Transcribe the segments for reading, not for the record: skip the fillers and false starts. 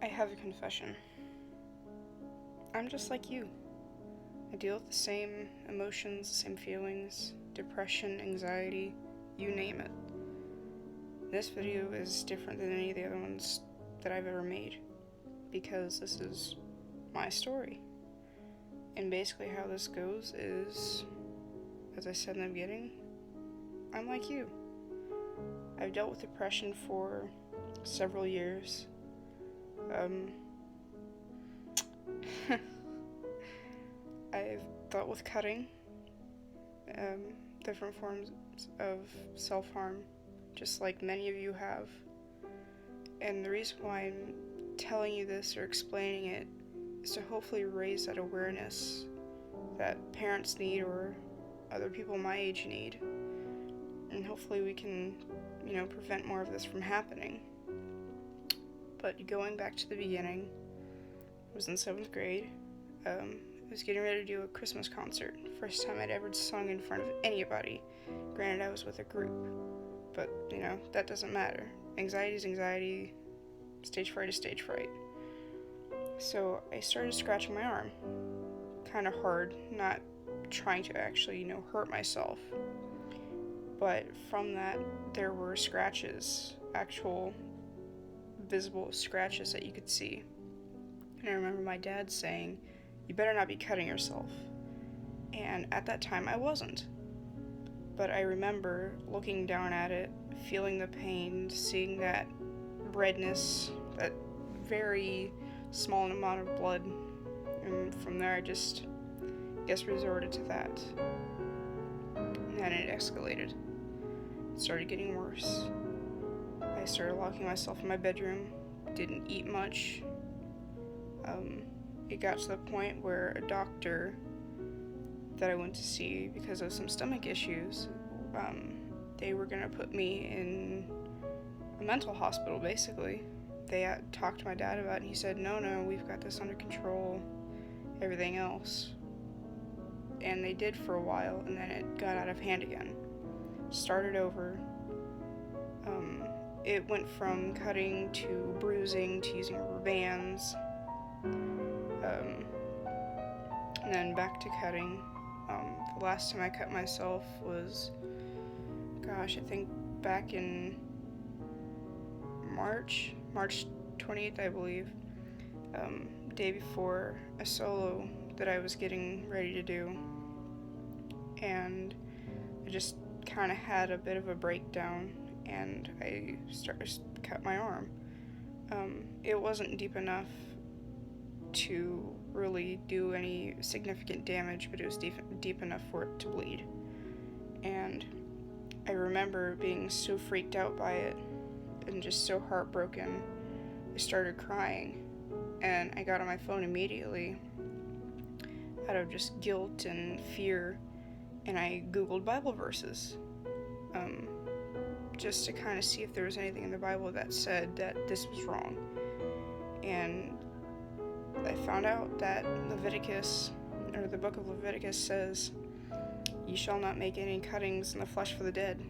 have a confession. I'm just like you. I deal with the same emotions, the same feelings, depression, anxiety, you name it. This video is different than any of the other ones that I've ever made because this is my story. And basically how this goes is, as I said in the beginning, I'm like you. I've dealt with depression for several years. I've dealt with cutting, different forms of self-harm, just like many of you have. And the reason why I'm telling you this or explaining it is to hopefully raise that awareness that parents need or other people my age need. And hopefully we can, prevent more of this from happening. But going back to the beginning, I was in 7th grade. I was getting ready to do a Christmas concert. First time I'd ever sung in front of anybody. Granted, I was with a group. But, that doesn't matter. Anxiety is anxiety. Stage fright is stage fright. So I started scratching my arm. Kind of hard, not trying to actually, hurt myself. But from that, there were scratches, actual visible scratches that you could see. And I remember my dad saying, "You better not be cutting yourself." And at that time, I wasn't. But I remember looking down at it, feeling the pain, seeing that redness, that very small amount of blood. And from there, I just, resorted to that. And then it escalated. It started getting worse. I started locking myself in my bedroom, didn't eat much. It got to the point where a doctor that I went to see because of some stomach issues, they were going to put me in a mental hospital, basically. They had talked to my dad about it, and he said, no, we've got this under control, everything else. And they did for a while, and then it got out of hand again. Started over. It went from cutting to bruising to using rubber bands, and then back to cutting. The last time I cut myself was, I think back in March 28th, I believe, day before a solo that I was getting ready to do, and I just kind of had a bit of a breakdown, and I started to cut my arm. It wasn't deep enough to really do any significant damage, but it was deep enough for it to bleed. And I remember being so freaked out by it and just so heartbroken, I started crying, and I got on my phone immediately out of just guilt and fear, and I Googled Bible verses, just to kind of see if there was anything in the Bible that said that this was wrong. And I found out that Leviticus, or the book of Leviticus, says, "You shall not make any cuttings in the flesh for the dead,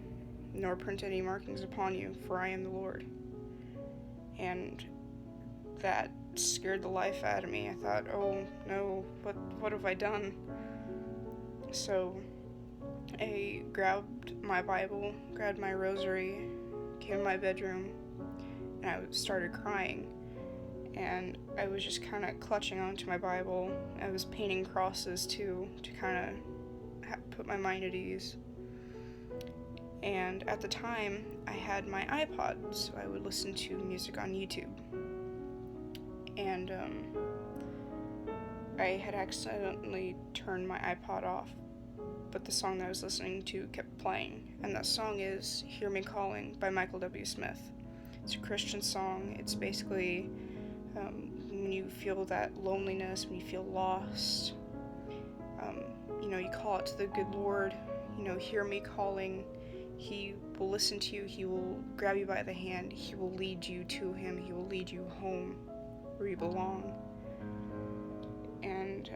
nor print any markings upon you, for I am the Lord." And that scared the life out of me. I thought, oh no, what have I done? So I grabbed my Bible, grabbed my rosary, came in my bedroom, and I started crying. And I was just kind of clutching onto my Bible. I was painting crosses too, to kind of put my mind at ease. And at the time, I had my iPod, so I would listen to music on YouTube. And I had accidentally turned my iPod off, but the song that I was listening to kept playing. And that song is "Hear Me Calling" by Michael W. Smith. It's a Christian song. It's basically when you feel that loneliness, when you feel lost, you call out to the good Lord, hear me calling. He will listen to you. He will grab you by the hand. He will lead you to him. He will lead you home where you belong. And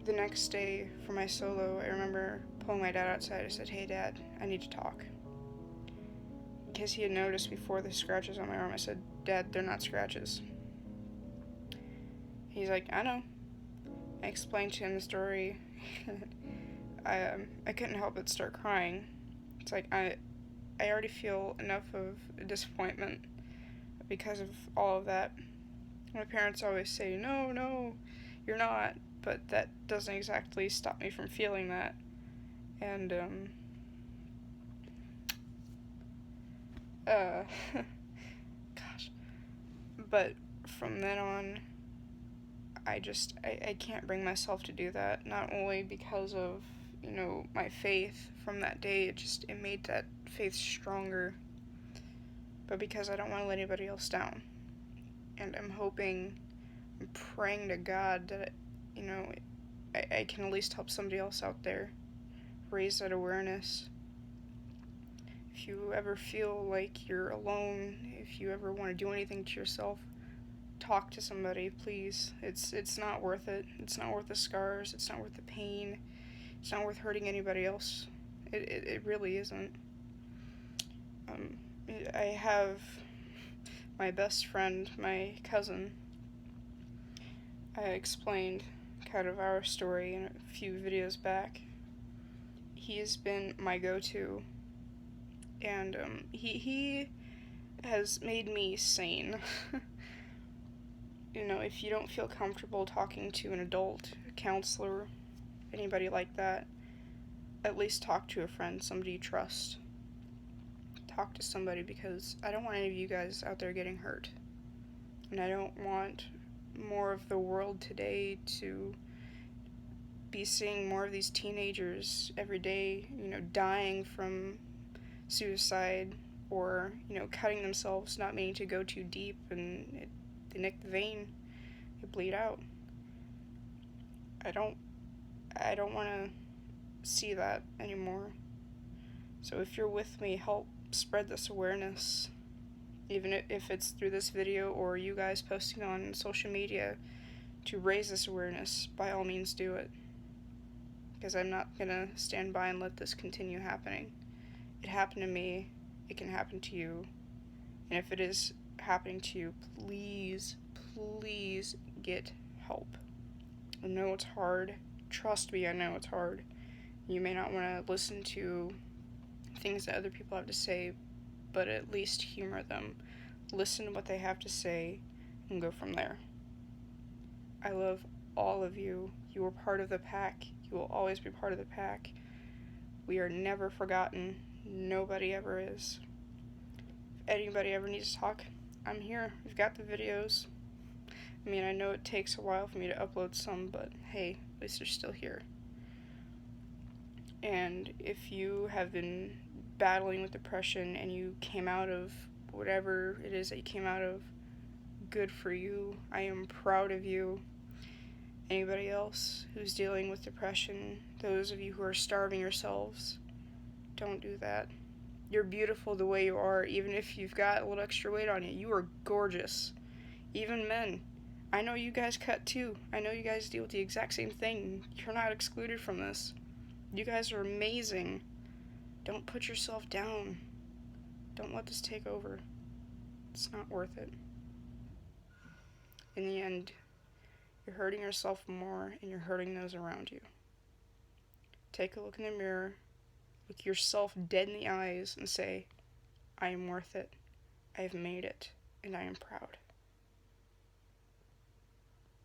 the next day for my solo, I remember pulling my dad outside. I said, "Hey Dad, I need to talk." Because he had noticed before the scratches on my arm, I said, "Dad, they're not scratches." He's like, I know. I explained to him the story. I couldn't help but start crying. It's like, I already feel enough of disappointment because of all of that. My parents always say, no, no, you're not, but that doesn't exactly stop me from feeling that. And, gosh. But from then on, I can't bring myself to do that. Not only because of, my faith from that day, it made that faith stronger, but because I don't want to let anybody else down. And I'm praying to God that, I can at least help somebody else out there raise that awareness. If you ever feel like you're alone, if you ever want to do anything to yourself, talk to somebody, please. It's not worth it. It's not worth the scars. It's not worth the pain. It's not worth hurting anybody else. It really isn't. I have my best friend, my cousin. I explained kind of our story in a few videos back. He has been my go-to, and he has made me sane. If you don't feel comfortable talking to an adult, a counselor, anybody like that, at least talk to a friend, somebody you trust. Talk to somebody, because I don't want any of you guys out there getting hurt. And I don't want more of the world today to be seeing more of these teenagers every day, dying from suicide or, cutting themselves, not meaning to go too deep, and they nick the vein, they bleed out. I don't want to see that anymore. So if you're with me, help spread this awareness, even if it's through this video or you guys posting on social media to raise this awareness. By all means, do it, because I'm not gonna stand by and let this continue happening. It happened to me, it can happen to you, and if it is happening to you, please get help. I know it's hard. Trust me, I know it's hard. You may not want to listen to things that other people have to say, but at least humor them. Listen to what they have to say and go from there. I love all of you. You are part of the pack. You will always be part of the pack. We are never forgotten. Nobody ever is. If anybody ever needs to talk, I'm here. We've got the videos. I mean, I know it takes a while for me to upload some, but hey, at least they're still here. And if you have been battling with depression and you came out of whatever it is that you came out of, good for you. I am proud of you. Anybody else who's dealing with depression, those of you who are starving yourselves, don't do that. You're beautiful the way you are, even if you've got a little extra weight on you. You are gorgeous. Even men. I know you guys cut too. I know you guys deal with the exact same thing. You're not excluded from this. You guys are amazing. Don't put yourself down. Don't let this take over. It's not worth it. In the end, you're hurting yourself more and you're hurting those around you. Take a look in the mirror, look yourself dead in the eyes and say, I am worth it. I have made it, and I am proud.